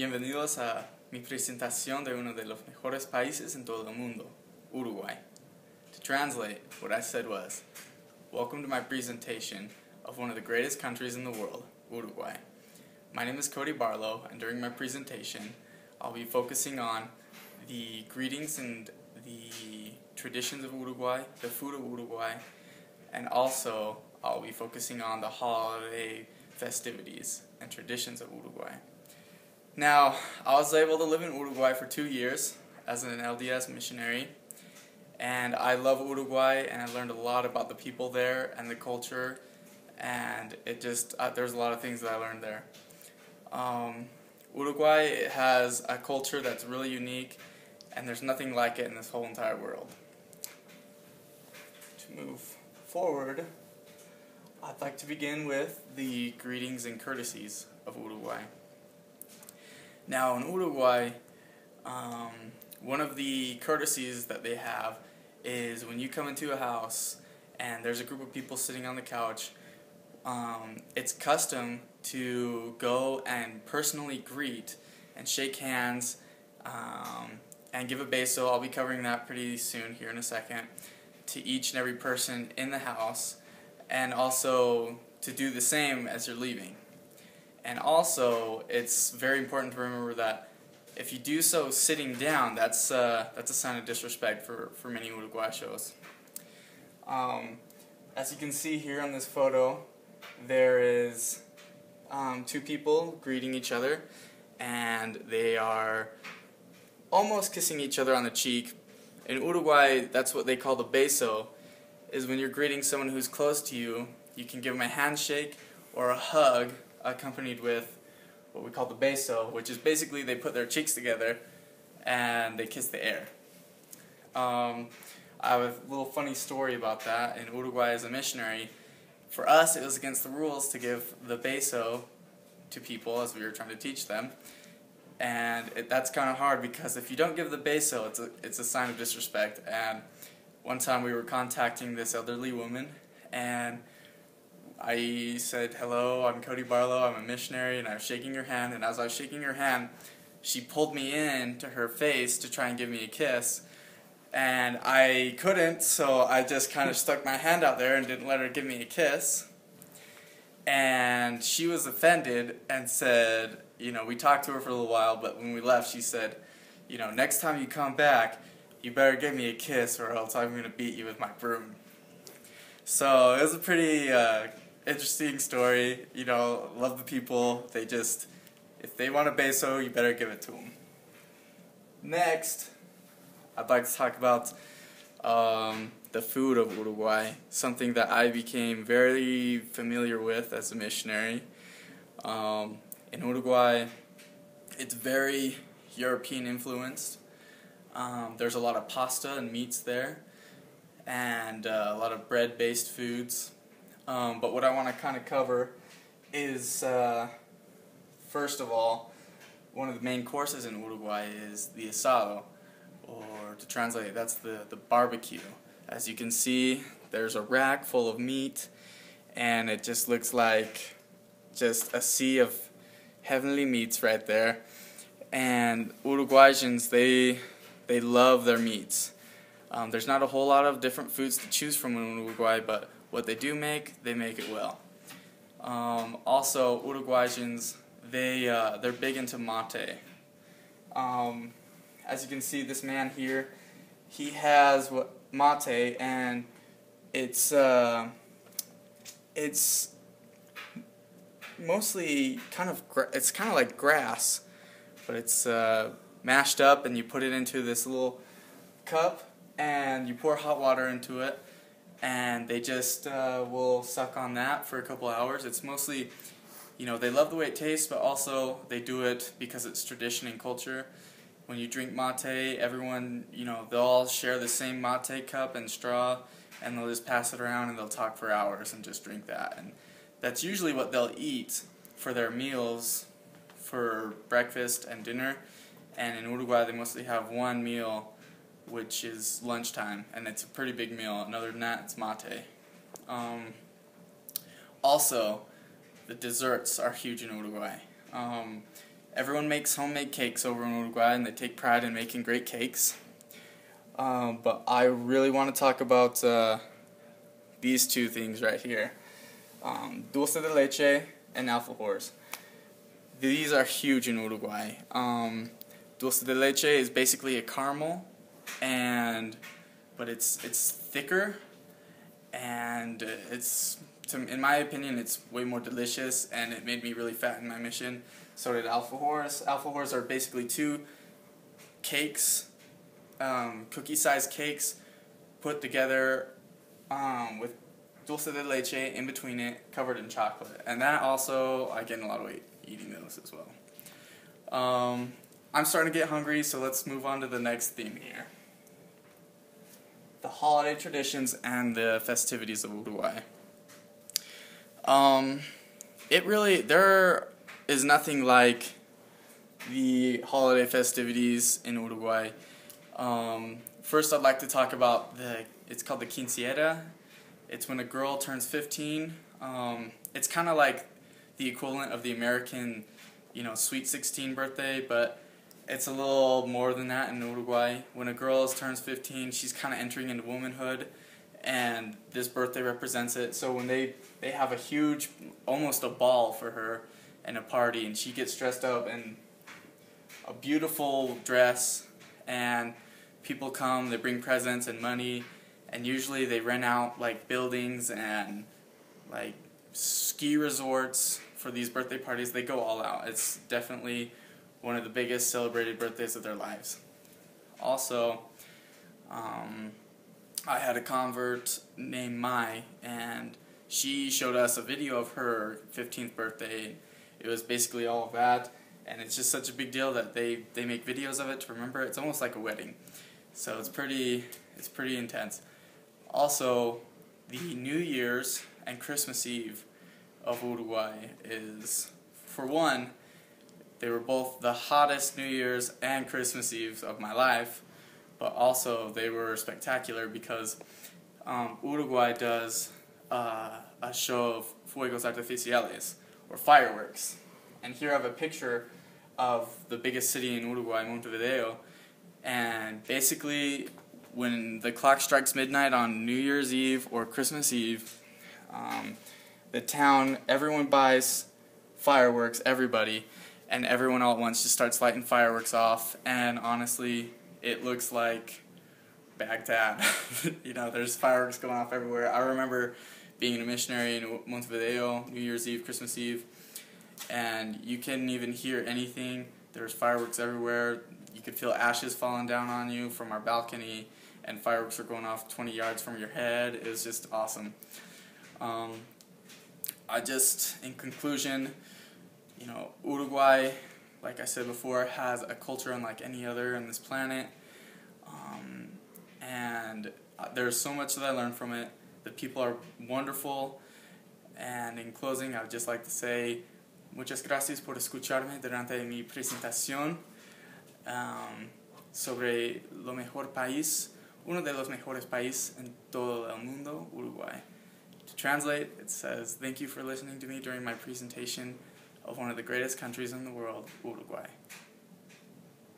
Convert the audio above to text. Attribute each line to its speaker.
Speaker 1: Bienvenidos a mi presentación de uno de los mejores países en todo el mundo, Uruguay. To translate, what I said was, welcome to my presentation of one of the greatest countries in the world, Uruguay. My name is Cody Barlow, and during my presentation, I'll be focusing on the greetings and the traditions of Uruguay, the food of Uruguay, and also I'll be focusing on the holiday festivities and traditions of Uruguay. Now, I was able to live in Uruguay for 2 years as an LDS missionary, and I love Uruguay, and I learned a lot about the people there and the culture, and there's a lot of things that I learned there. Uruguay has a culture that's really unique, and there's nothing like it in this whole entire world. To move forward, I'd like to begin with the greetings and courtesies of Uruguay. Now, in Uruguay, one of the courtesies that they have is when you come into a house and there's a group of people sitting on the couch, it's custom to go and personally greet and shake hands and give a beso. I'll be covering that pretty soon here in a second, to each and every person in the house, and also to do the same as you're leaving. And also, it's very important to remember that if you do so sitting down, that's a sign of disrespect for many Uruguayos. As you can see here on this photo, there is 2 people greeting each other, and they are almost kissing each other on the cheek. In Uruguay, that's what they call the beso, is when you're greeting someone who's close to you, you can give them a handshake or a hug accompanied with what we call the beso, which is basically they put their cheeks together and they kiss the air. I have a little funny story about that. In Uruguay as a missionary, for us it was against the rules to give the beso to people as we were trying to teach them, and that's kind of hard because if you don't give the beso, it's a sign of disrespect. And one time we were contacting this elderly woman, and I said, "Hello, I'm Cody Barlow, I'm a missionary," and I was shaking her hand, and as I was shaking her hand, she pulled me in to her face to try and give me a kiss, and I couldn't, so I just kind of stuck my hand out there and didn't let her give me a kiss, and she was offended and said, we talked to her for a little while, but when we left, she said, next time you come back, you better give me a kiss or else I'm going to beat you with my broom. So it was a pretty interesting story. Love the people. If they want a beso, you better give it to them. Next, I'd like to talk about the food of Uruguay, something that I became very familiar with as a missionary. In Uruguay, it's very European influenced. There's a lot of pasta and meats there, and a lot of bread-based foods. But what I want to kind of cover is, first of all, one of the main courses in Uruguay is the asado, or to translate, that's the barbecue. As you can see, there's a rack full of meat, and it just looks like just a sea of heavenly meats right there. And Uruguayans, they love their meats. There's not a whole lot of different foods to choose from in Uruguay, but what they do make, they make it well. Also, Uruguayans, they're big into mate. As you can see, this man here, he has mate, and it's mostly it's kind of like grass, but it's mashed up, and you put it into this little cup, and you pour hot water into it, and they just will suck on that for a couple hours. It's mostly, they love the way it tastes, but also they do it because it's tradition and culture. When you drink mate, everyone, they'll all share the same mate cup and straw, and they'll just pass it around, and they'll talk for hours and just drink that. And that's usually what they'll eat for their meals, for breakfast and dinner. And in Uruguay, they mostly have one meal, which is lunchtime, and it's a pretty big meal, and other than that, it's mate. Also, the desserts are huge in Uruguay. Everyone makes homemade cakes over in Uruguay, and they take pride in making great cakes. But I really want to talk about these two things right here. Dulce de leche and alfajores. These are huge in Uruguay. Dulce de leche is basically a caramel, but it's thicker, and in my opinion, it's way more delicious, and it made me really fat in my mission. So did alfajores. Alfajores are basically two cakes, cookie-sized cakes, put together with dulce de leche in between it, covered in chocolate. And that also, I gained a lot of weight eating those as well. I'm starting to get hungry, so let's move on to the next theme here. The holiday traditions and the festivities of Uruguay. There is nothing like the holiday festivities in Uruguay. First, I'd like to talk about it's called the quinceañera. It's when a girl turns 15. It's kind of like the equivalent of the American, Sweet 16 birthday, but it's a little more than that in Uruguay. When a girl turns 15, she's kind of entering into womanhood, and this birthday represents it. So when they have a huge, almost a ball for her and a party, and she gets dressed up in a beautiful dress, and people come, they bring presents and money, and usually they rent out like buildings and like ski resorts for these birthday parties. They go all out. It's definitely one of the biggest celebrated birthdays of their lives. Also, I had a convert named Mai, and she showed us a video of her 15th birthday. It was basically all of that, and it's just such a big deal that they make videos of it to remember. It's almost like a wedding, so it's pretty intense. Also, the New Year's and Christmas Eve of Uruguay is, for one, they were both the hottest New Year's and Christmas Eves of my life, but also they were spectacular because Uruguay does a show of fuegos artificiales, or fireworks. And here I have a picture of the biggest city in Uruguay, Montevideo, and basically when the clock strikes midnight on New Year's Eve or Christmas Eve, the town, everyone buys fireworks, everybody, and everyone all at once just starts lighting fireworks off, and honestly, it looks like Baghdad. There's fireworks going off everywhere. I remember being a missionary in Montevideo, New Year's Eve, Christmas Eve, and you couldn't even hear anything. There's fireworks everywhere. You could feel ashes falling down on you from our balcony, and fireworks are going off 20 yards from your head. It was just awesome. In conclusion, Uruguay, like I said before, has a culture unlike any other on this planet, and there's so much that I learned from it. The people are wonderful, and in closing, I would just like to say, muchas gracias por escucharme durante mi presentación sobre lo mejor país, uno de los mejores países en todo el mundo, Uruguay. To translate, it says, thank you for listening to me during my presentation of one of the greatest countries in the world, Uruguay.